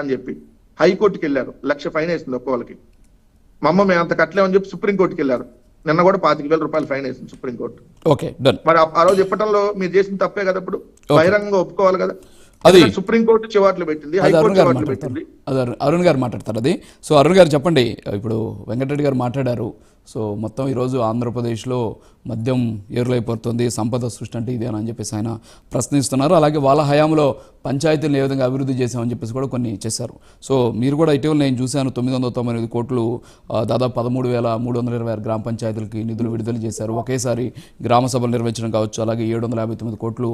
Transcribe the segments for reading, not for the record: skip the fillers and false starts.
అని చెప్పి హైకోర్టుకి వెళ్ళారు. 1,00,000 ఫైన్ వేసింది ఒక్కోళ్ళకి. మా అమ్మ మేము అంత కట్టలేమని చెప్పి సుప్రీంకోర్టుకి వెళ్ళారు. నిన్న కూడా 25,000 రూపాయలు ఫైన్ వేసింది సుప్రీంకోర్టు. మరి ఆ రోజు చెప్పడంలో మీరు చేసిన తప్పే కదా, ఇప్పుడు బహిరంగంగా ఒప్పుకోవాలి కదా. అది సుప్రీంకోర్టు చివాట్లు పెట్టింది, హైకోర్టు చివాట్లు పెట్టింది. అరుణ్ గారు మాట్లాడతారు అది. సో అరుణ్ గారు చెప్పండి, ఇప్పుడు వెంకటరెడ్డి గారు మాట్లాడారు. సో మొత్తం ఈరోజు ఆంధ్రప్రదేశ్లో మద్యం ఏరులైపోతుంది, సంపద సృష్టి అంటే ఇదేనా అని చెప్పేసి ఆయన ప్రశ్నిస్తున్నారు. అలాగే వాళ్ళ హయాంలో పంచాయతీలను ఏ విధంగా అభివృద్ధి చేశామని చెప్పేసి కూడా కొన్ని చేశారు. సో మీరు కూడా ఇటీవల నేను చూశాను 998 కోట్లు దాదాపు 13,326 గ్రామ పంచాయతీలకి నిధులు విడుదల చేశారు. ఒకేసారి గ్రామ సభలు నిర్వహించడం కావచ్చు, అలాగే 759 కోట్లు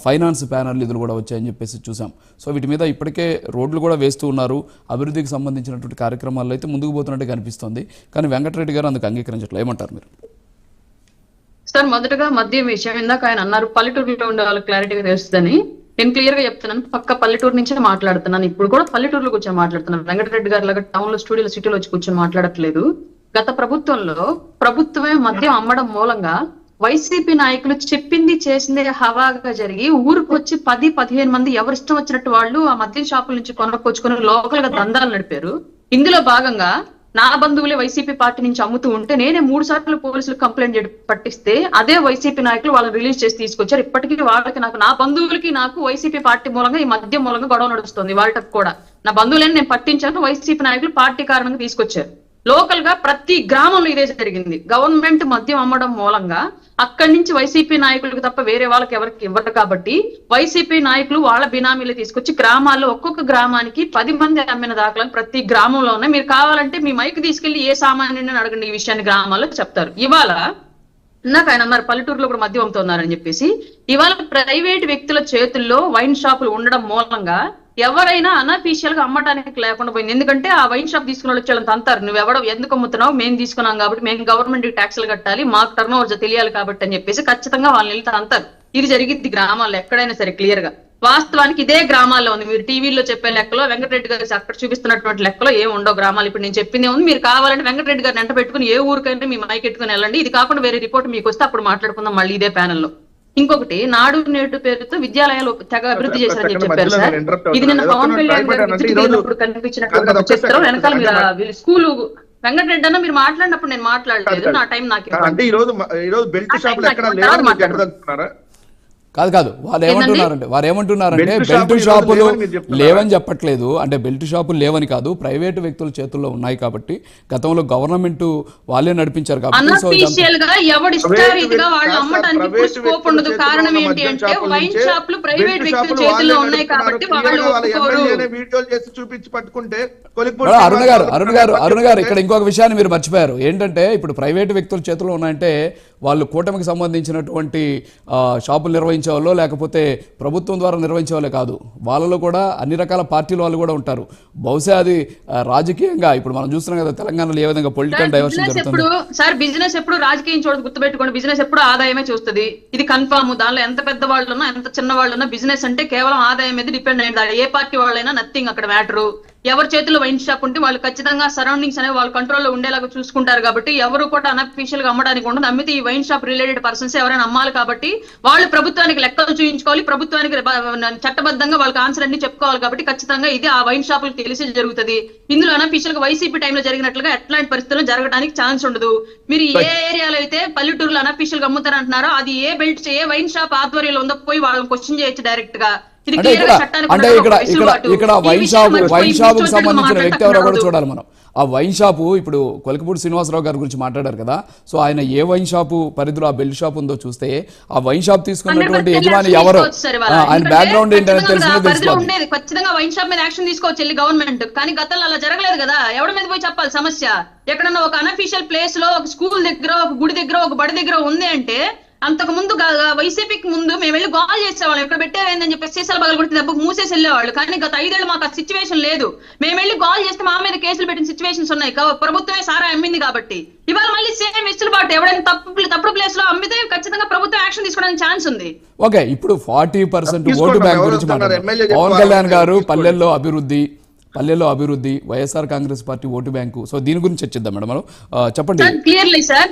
ఫైనాన్స్ ప్యానల్ నిధులు కూడా వచ్చాయని చెప్పేసి చూసాం. సో వీటి మీద ఇప్పటికే రోడ్లు కూడా వేస్తూ ఉన్నారు. అభివృద్ధికి సంబంధించినటువంటి కార్యక్రమాల్లో అయితే ముందుకు పోతున్నట్టు కనిపిస్తుంది. కానీ వెంకటరెడ్డి గారు అందుకు అంగీకరించట్లేదు. ఏమంటారు మీరు? సార్, మొదటగా మద్యం విషయం ఇందాక ఆయన అన్నారు పల్లెటూరులో ఉండే వాళ్ళకి క్లారిటీగా తెలుస్తుందని. నేను క్లియర్ గా చెప్తున్నాను, పక్క పల్లెటూరు నుంచే మాట్లాడుతున్నాను. ఇప్పుడు కూడా పల్లెటూరులో కూర్చొని మాట్లాడుతున్నాను. వెంకటరెడ్డి గారు లాగా టౌన్ లో స్టూడియోలో సిటీలో వచ్చి కూర్చొని మాట్లాడట్లేదు. గత ప్రభుత్వమే మద్యం అమ్మడం మూలంగా వైసీపీ నాయకులు చెప్పింది చేసిందే హవాగా జరిగి ఊరికి వచ్చి 10-15 మంది ఎవరిష్టం వచ్చినట్టు వాళ్ళు ఆ మద్యం షాపుల నుంచి కొనుక్కొచ్చుకుని లోకల్ గా దందాలు నడిపారు. ఇందులో భాగంగా నా బంధువులే వైసీపీ పార్టీ నుంచి అమ్ముతూ ఉంటే నేనే 3 సార్లు పోలీసులకు కంప్లైంట్ పట్టిస్తే అదే వైసీపీ నాయకులు వాళ్ళని రిలీజ్ చేసి తీసుకొచ్చారు. ఇప్పటికీ వాళ్ళకి నా బంధువులకి నాకు వైసీపీ పార్టీ మూలంగా ఈ మద్యం మూలంగా గొడవ నడుస్తుంది. వాళ్ళకి కూడా నా బంధువులని నేను పట్టించాను, వైసీపీ నాయకులు పార్టీ కారణంగా తీసుకొచ్చారు. లోకల్ గా ప్రతి గ్రామంలో ఇదే జరిగింది. గవర్నమెంట్ మద్యం అమ్మడం మూలంగా అక్కడి నుంచి వైసీపీ నాయకులకు తప్ప వేరే వాళ్ళకి ఎవరికి ఇవ్వరు కాబట్టి వైసీపీ నాయకులు వాళ్ళ బినామీలు తీసుకొచ్చి గ్రామాల్లో ఒక్కొక్క గ్రామానికి 10 మంది అమ్మిన దాఖలను ప్రతి గ్రామంలో ఉన్నాయి. మీరు కావాలంటే మీ మైక్ తీసుకెళ్లి ఏ సామాన్యుని అడగండి, ఈ విషయాన్ని గ్రామాల్లో చెప్తారు. ఇవాళ ఇందాక ఆయన అన్నారు పల్లెటూరులో కూడా మద్యం అమ్ముతున్నారని చెప్పేసి. ఇవాళ ప్రైవేట్ వ్యక్తుల చేతుల్లో వైన్ షాపులు ఉండడం మూలంగా ఎవరైనా అనఫీషియల్ గా అమ్మటానికి లేకుండా పోయింది. ఎందుకంటే ఆ వైన్ షాప్ తీసుకున్న వాళ్ళు వచ్చేళ్ళంత అంటారు, నువ్వెవడో ఎందుకు అమ్ముతున్నావు, మేము తీసుకున్నాం కాబట్టి మేము గవర్నమెంట్ ట్యాక్స్లు కట్టాలి, మాకు టర్న్ ఓవర్ తెలియాలి కాబట్టి అని చెప్పేసి ఖచ్చితంగా వాళ్ళని వెళ్తా అంటారు. ఇది జరిగిద్ది గ్రామాల్లో ఎక్కడైనా సరే క్లియర్ గా. వాస్తవానికి ఇదే గ్రామాల్లో ఉంది. మీరు టీవీలో చెప్పే లెక్కలో వెంకటరెడ్డి గారు అక్కడ చూపిస్తున్నటువంటి లెక్కలో ఏం ఉండవు గ్రామాలు. ఇప్పుడు నేను చెప్పింది ఉంది. మీరు కావాలంటే వెంకటరెడ్డి గారిని ఎంట పెట్టుకుని ఏ ఊరికైనా మీ మైక్ ఎట్టుకుని వెళ్ళండి. ఇది కాకుండా వేరే రిపోర్ట్ మీకు వస్తే అప్పుడు మాట్లాడుకుందాం మళ్ళీ ఇదే ప్యానెల్లో. ఇంకొకటి, నాడు నేడు పేరుతో విద్యాలయాలు తెగ అభివృద్ధి చేశారని చెప్పారు సార్. ఇది నిన్న పవన్ కళ్యాణ్ గారు కనిపించినట్టు చిత్రం వెనకాల మీరు స్కూల్ వెంకటరెడ్డి అన్న మీరు మాట్లాడినప్పుడు నేను మాట్లాడలేదు, నా టైం నాకు కాదు వాళ్ళు ఏమంటున్నారంటే బెల్ట్ షాపులు లేవని చెప్పట్లేదు. అంటే బెల్ట్ షాపులు లేవని కాదు, ప్రైవేటు వ్యక్తుల చేతుల్లో ఉన్నాయి కాబట్టి గతంలో గవర్నమెంట్ వాళ్ళే నడిపించారు కాబట్టి అరుణ్ గారు ఇక్కడ ఇంకొక విషయాన్ని మీరు మర్చిపోయారు. ఏంటంటే ఇప్పుడు ప్రైవేటు వ్యక్తుల చేతుల్లో ఉన్నాయంటే వాళ్ళు కూటమికి సంబంధించినటువంటి షాపులు నిర్వహించే వాళ్ళు లేకపోతే ప్రభుత్వం ద్వారా నిర్వహించే వాళ్ళే కాదు, వాళ్ళలో కూడా అన్ని రకాల పార్టీల వాళ్ళు కూడా ఉంటారు. బహుశా అది రాజకీయంగా ఇప్పుడు మనం చూస్తున్నాం కదా తెలంగాణలో ఏ విధంగా పొలిటికల్ డైవర్షన్ జరుగుతుంది. సార్ బిజినెస్ ఎప్పుడు రాజకీయం చూడదు, గుర్తుపెట్టుకోండి. బిజినెస్ ఎప్పుడు ఆదాయమే చూస్తుంది, ఇది కన్ఫర్మ్. దానిలో ఎంత పెద్ద వాళ్ళు ఉన్నా ఎంత చిన్న వాళ్ళు ఉన్నా బిజినెస్ అంటే కేవలం ఆదాయం మీద డిపెండ్ అయ్యింది. ఏ పార్టీ వాళ్ళైనా నథింగ్ అక్కడ మ్యాటరు. ఎవరి చేతిలో వైన్ షాప్ ఉంటే వాళ్ళు ఖచ్చితంగా సరౌండింగ్స్ అనేవి వాళ్ళ కంట్రోల్లో ఉండేలాగా చూసుకుంటారు కాబట్టి ఎవరు కూడా అనఫీషియల్ గా అమ్మడానికి ఉండదు. అమ్మితే ఈ వైన్ షాప్ రిలేటెడ్ పర్సన్స్ ఎవరైనా అమ్మాలి కాబట్టి వాళ్ళు ప్రభుత్వానికి లెక్కలు చూపించుకోవాలి, ప్రభుత్వానికి చట్టబద్ధంగా వాళ్ళకి ఆన్సర్ అన్ని చెప్పుకోవాలి కాబట్టి ఖచ్చితంగా ఇది ఆ వైన్ షాపులకు తెలిసి జరుగుతుంది. ఇందులో అనఫీషియల్ గా వైసీపీ టైంలో జరిగినట్లుగా ఎట్లాంటి పరిస్థితుల్లో జరగడానికి ఛాన్స్ ఉండదు. మీరు ఏ ఏరియాలో అయితే పల్లెటూరులో అనఫీషియల్ గా అమ్ముతారంటున్నారో అది ఏ బెల్ట్ ఏ వైన్ షాప్ ఆధ్వర్యంలో ఉందో పోయి వాళ్ళని క్వశ్చన్ చేయొచ్చు డైరెక్ట్ గా. అంటే ఇక్కడ వైన్ షాపుకి సంబంధించిన వ్యక్తి ఎవరో కూడా చూడాలి మనం. ఆ వైన్ షాపు ఇప్పుడు కొలకపూడి శ్రీనివాసరావు గారి గురించి మాట్లాడారు కదా, సో ఆయన ఏ వైన్ షాపు పరిధిలో ఆ బెల్ట్ షాప్ ఉందో చూస్తే ఆ వైన్ షాప్ తీసుకున్నటువంటి యజమాని ఎవరో ఆయన బ్యాక్గ్రౌండ్ ఏంటనేది తెలుసుకోవాలి. ఖచ్చితంగా వైన్ షాప్ మీద యాక్షన్ తీసుకోవచ్చు వెళ్ళి గవర్నమెంట్. కానీ గతంలో అలా జరగలేదు కదా. ఎవరి మీద పోయి చెప్పాలి సమస్య? ఎక్కడన్నా ఒక అనఫీషియల్ ప్లేస్ లో ఒక స్కూల్ దగ్గర ఒక గుడి దగ్గర ఒక బడి దగ్గర ఉంది అంటే అంతకు ముందు వైసీపీకి ముందు మేము వెళ్ళి గోల్ చేసేవాళ్ళం, ఎక్కడ పెట్టేవేందని చెప్పి సీసాలు పగలు కొట్టి దెబ్బకు మూసేసి వెళ్ళేవాళ్ళు. కానీ గత 5 ఏళ్ళు మాకు ఆ సిచ్యువేషన్ లేదు. మేము వెళ్ళి గోల్ చేస్తే మా మీద కేసులు పెట్టిన సిచ్యువేషన్స్ ఉన్నాయి. ప్రభుత్వమే సారా అమ్మింది కాబట్టి. ఇవాళ మళ్ళీ సేమ్ వెసులుబాటు ఎవరైనా తప్పుడు ప్లేస్ లో అమ్మితే ఖచ్చితంగా ప్రభుత్వం యాక్షన్ తీసుకోవడానికి ఛాన్స్ ఉంది. ఓకే, ఇప్పుడు 40% ఓటు బ్యాంక్ గురించి మాట్లాడారు పవన్ కళ్యాణ్ గారు. పల్లెల్లో అభివృద్ధి పల్లెల్లో అభివృద్ధి, YSR Congress party vote bank, so దీని గురించి చర్చిద్దాం మేడం మనం. చెప్పండి. క్లియర్లీ సార్,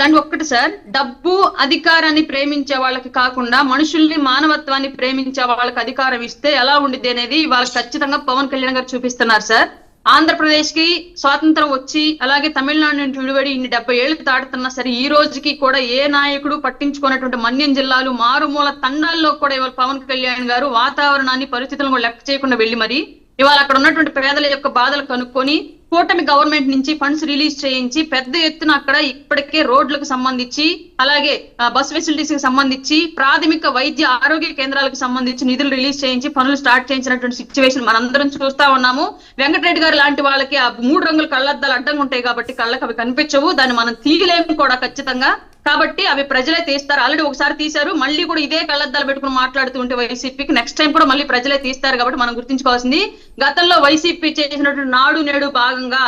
దాని ఒక్కటి సార్, డబ్బు అధికారాన్ని ప్రేమించే వాళ్ళకి కాకుండా మనుషుల్ని మానవత్వాన్ని ప్రేమించే వాళ్ళకి అధికారం ఇస్తే ఎలా ఉండిద్ది అనేది వాళ్ళకి ఖచ్చితంగా పవన్ కళ్యాణ్ గారు చూపిస్తున్నారు సార్. ఆంధ్రప్రదేశ్ కి స్వాతంత్రం వచ్చి అలాగే తమిళనాడు నుంచి విడిపడి ఇన్ని 70 ఏళ్లు దాటుతున్నా సరే ఈ రోజుకి కూడా ఏ నాయకుడు పట్టించుకున్నటువంటి మన్యం జిల్లాలు మారుమూల తండాల్లో కూడా ఇవాళ పవన్ కళ్యాణ్ గారు వాతావరణాన్ని పరిస్థితులను కూడా లెక్క చేయకుండా వెళ్లి మరి ఇవాళ అక్కడ ఉన్నటువంటి పేదల యొక్క బాధలు కనుక్కొని కూటమి గవర్నమెంట్ నుంచి ఫండ్స్ రిలీజ్ చేయించి పెద్ద ఎత్తున అక్కడ ఇప్పటికే రోడ్లకు సంబంధించి అలాగే బస్ ఫెసిలిటీస్ కి సంబంధించి ప్రాథమిక వైద్య ఆరోగ్య కేంద్రాలకు సంబంధించి నిధులు రిలీజ్ చేయించి పనులు స్టార్ట్ చేయించినటువంటి సిచ్యువేషన్ మనందరం చూస్తా ఉన్నాము. వెంకటరెడ్డి గారు లాంటి వాళ్ళకి ఆ 3 రంగుల కళ్ళద్దాలు అడ్డంగా ఉంటాయి కాబట్టి కళ్ళకి అవి కనిపించవు, దాన్ని మనం తీయలేము కూడా ఖచ్చితంగా. కాబట్టి అవి ప్రజలే తీస్తారు. ఆల్రెడీ ఒకసారి తీశారు, మళ్ళీ కూడా ఇదే కళ్ళద్దాలు పెట్టుకుని మాట్లాడుతూ ఉంటే వైసీపీకి నెక్స్ట్ టైం కూడా మళ్ళీ ప్రజలే తీస్తారు. కాబట్టి మనం గుర్తుంచుకోవాల్సింది, గతంలో వైసీపీ చేసినటువంటి నాడు నేడు భాగంగా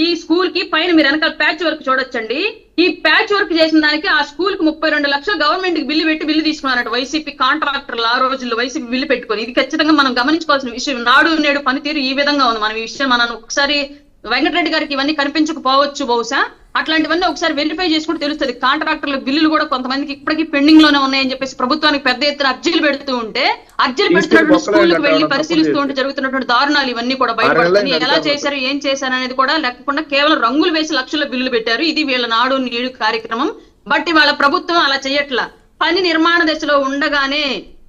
ఈ స్కూల్ కి పైన మీరు వెనకాల ప్యాచ్ వర్క్ చూడొచ్చండి. ఈ ప్యాచ్ వర్క్ చేసిన దానికి ఆ స్కూల్ కి 32 లక్షలు గవర్నమెంట్ కి బిల్లు తీసుకున్నారట వైసీపీ కాంట్రాక్టర్లు ఆ రోజుల్లో వైసీపీ బిల్లు పెట్టుకొని. ఇది ఖచ్చితంగా మనం గమనించుకోవాల్సిన విషయం. నాడు నేడు పనితీరు ఈ విధంగా ఉంది. మనం ఈ విషయం మనం ఒకసారి వెంకటరెడ్డి గారికి ఇవన్నీ కనిపించకపోవచ్చు బహుశా, అట్లాంటివన్నీ ఒకసారి వెరిఫై చేసుకుంటే తెలుస్తుంది. కాంట్రాక్టర్ల బిల్లులు కూడా కొంతమందికి ఇప్పటికీ పెండింగ్ లోనే ఉన్నాయని చెప్పేసి ప్రభుత్వానికి పెద్ద ఎత్తున అర్జీలు పెడుతూ ఉంటే అర్జీలు పెడుతున్నటువంటి స్కూళ్ళకి వెళ్లి పరిశీలిస్తూ ఉంటే జరుగుతున్నటువంటి దారుణాలు ఇవన్నీ కూడా బయటపడుతుంది. ఎలా చేశారు, ఏం చేశారు అనేది కూడా లేకుండా కేవలం రంగులు వేసి లక్షల బిల్లులు పెట్టారు. ఇది వీళ్ళ నాడు నేడు కార్యక్రమం. బట్ వాళ్ళ ప్రభుత్వం అలా చేయట్లా. పని నిర్మాణ దశలో ఉండగానే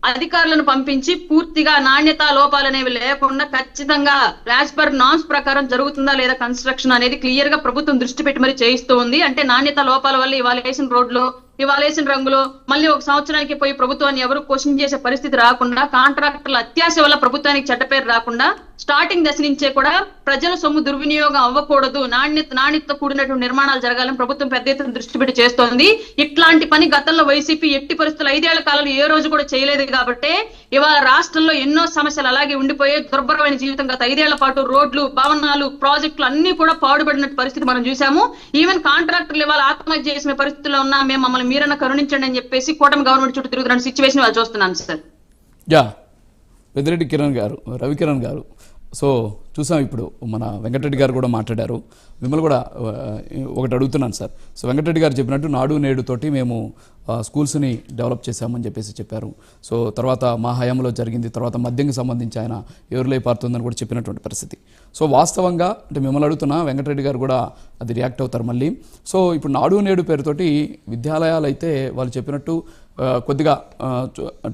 అధికారులను పంపించి పూర్తిగా నాణ్యత లోపాలు అనేవి లేకుండా ఖచ్చితంగా యాజ్ పర్ నామ్స్ ప్రకారం జరుగుతుందా లేదా కన్స్ట్రక్షన్ అనేది క్లియర్ గా ప్రభుత్వం దృష్టి పెట్టి మరి చేయిస్తూ ఉంది. అంటే నాణ్యత లోపాల వల్ల ఇవాళ వేసిన రోడ్లు ఇవాళ వేసిన రంగులు మళ్ళీ ఒక సంవత్సరానికి పోయి ప్రభుత్వాన్ని ఎవరు క్వశ్చన్ చేసే పరిస్థితి రాకుండా, కాంట్రాక్టర్ల అత్యాశ వల్ల ప్రభుత్వానికి చెడ్డ పేరు రాకుండా స్టార్టింగ్ దశ నుంచే కూడా ప్రజల సొమ్ము దుర్వినియోగం అవ్వకూడదు, నాణ్యత కూడినటువంటి నిర్మాణాలు జరగాలని ప్రభుత్వం పెద్ద ఎత్తున దృష్టి పెట్టి చేస్తోంది. ఇట్లాంటి పని గతంలో వైసీపీ ఎట్టి పరిస్థితులు 5 ఏళ్ల కాలంలో ఏ రోజు కూడా చేయలేదు. కాబట్టి ఇవాళ రాష్ట్రంలో ఎన్నో సమస్యలు అలాగే ఉండిపోయే దుర్భరమైన జీవితం గత 5 ఏళ్ల పాటు రోడ్లు, భవనాలు, ప్రాజెక్టులు అన్ని కూడా పాడుపడినట్టు పరిస్థితి మనం చూసాము. ఈవెన్ కాంట్రాక్టర్లు ఇవాళ ఆత్మహత్య చేసిన పరిస్థితుల్లో ఉన్నా మేము మమ్మల్ని మీరన్నా కరుణించండి అని చెప్పేసి కూటమి గవర్నమెంట్ చుట్టూ తిరుగుతున్న సిచ్యువేషన్ వాళ్ళు చూస్తున్నాను సార్. పెద్దిరెడ్డి కిరణ్ గారు, రవికిరణ్ గారు, సో చూసాం ఇప్పుడు మన వెంకటరెడ్డి గారు కూడా మాట్లాడారు. మిమ్మల్ని కూడా ఒకటి అడుగుతున్నాను సార్. సో వెంకటరెడ్డి గారు చెప్పినట్టు నాడు నేడు తోటి మేము స్కూల్స్ని డెవలప్ చేశామని చెప్పేసి చెప్పారు. సో తర్వాత మా హయాంలో జరిగింది, తర్వాత మద్యంకి సంబంధించి ఆయన ఎవరిలో పారుతుందని కూడా చెప్పినటువంటి పరిస్థితి. సో వాస్తవంగా అంటే మిమ్మల్ని అడుగుతున్నా, వెంకటరెడ్డి గారు కూడా అది రియాక్ట్ అవుతారు మళ్ళీ. సో ఇప్పుడు నాడు నేడు పేరుతోటి విద్యాలయాలు అయితే వాళ్ళు చెప్పినట్టు కొద్దిగా అంటే